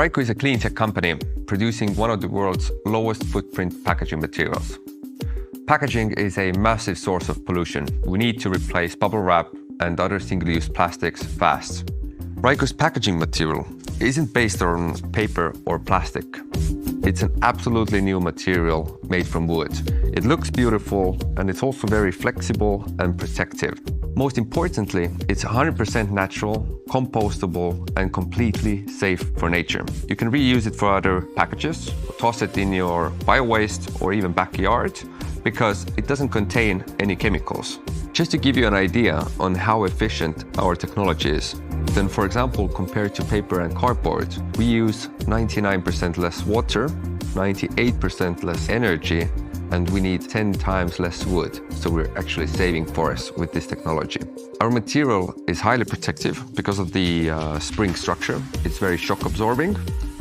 Raiku is a clean tech company producing one of the world's lowest footprint packaging materials. Packaging is a massive source of pollution. We need to replace bubble wrap and other single-use plastics fast. Raiku's packaging material isn't based on paper or plastic. It's an absolutely new material made from wood. It looks beautiful and it's also very flexible and protective. Most importantly, it's 100% natural, compostable, and completely safe for nature. You can reuse it for other packages, toss it in your bio-waste or even backyard, because it doesn't contain any chemicals. Just to give you an idea on how efficient our technology is, then for example, compared to paper and cardboard, we use 99% less water, 98% less energy, and we need 10 times less wood. So we're actually saving forests with this technology. Our material is highly protective because of the spring structure. It's very shock absorbing.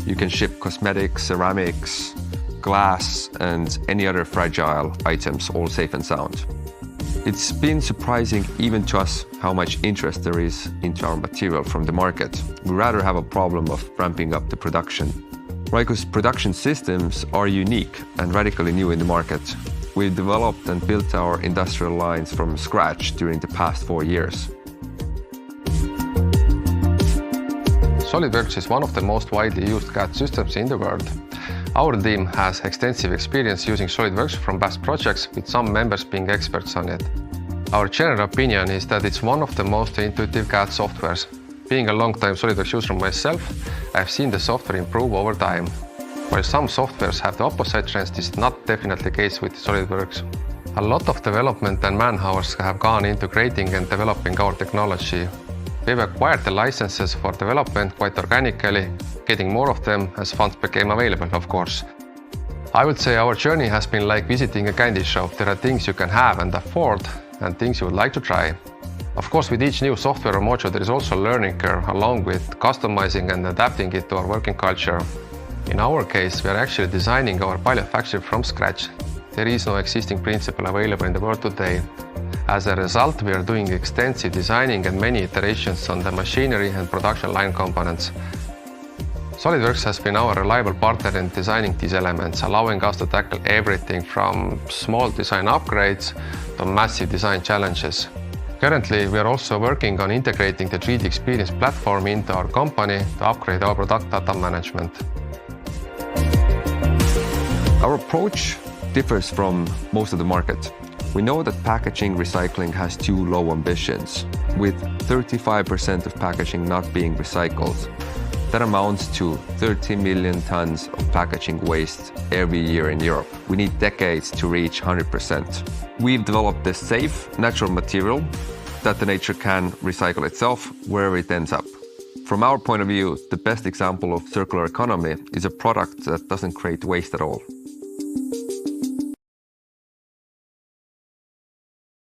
You can ship cosmetics, ceramics, glass, and any other fragile items, all safe and sound. It's been surprising even to us how much interest there is into our material from the market. We rather have a problem of ramping up the production. Raiku's production systems are unique and radically new in the market. We've developed and built our industrial lines from scratch during the past 4 years. Solidworks is one of the most widely used CAD systems in the world. Our team has extensive experience using Solidworks from past projects, with some members being experts on it. Our general opinion is that it's one of the most intuitive CAD softwares. Being a long-time Solidworks user myself, I've seen the software improve over time. While some softwares have the opposite trends, this is not definitely the case with Solidworks. A lot of development and man-hours have gone into creating and developing our technology. We've acquired the licenses for development quite organically, getting more of them as funds became available, of course. I would say our journey has been like visiting a candy shop. There are things you can have and afford, and things you would like to try. Of course, with each new software or module, there is also a learning curve, along with customizing and adapting it to our working culture. In our case, we are actually designing our pilot factory from scratch. There is no existing principle available in the world today. As a result, we are doing extensive designing and many iterations on the machinery and production line components. Solidworks has been our reliable partner in designing these elements, allowing us to tackle everything from small design upgrades to massive design challenges. Currently, we are also working on integrating the 3D Experience platform into our company to upgrade our product data management. Our approach differs from most of the market. We know that packaging recycling has too low ambitions, with 35% of packaging not being recycled. That amounts to 30 million tons of packaging waste every year in Europe. We need decades to reach 100%. We've developed a safe, natural material that the nature can recycle itself wherever it ends up. From our point of view, the best example of circular economy is a product that doesn't create waste at all.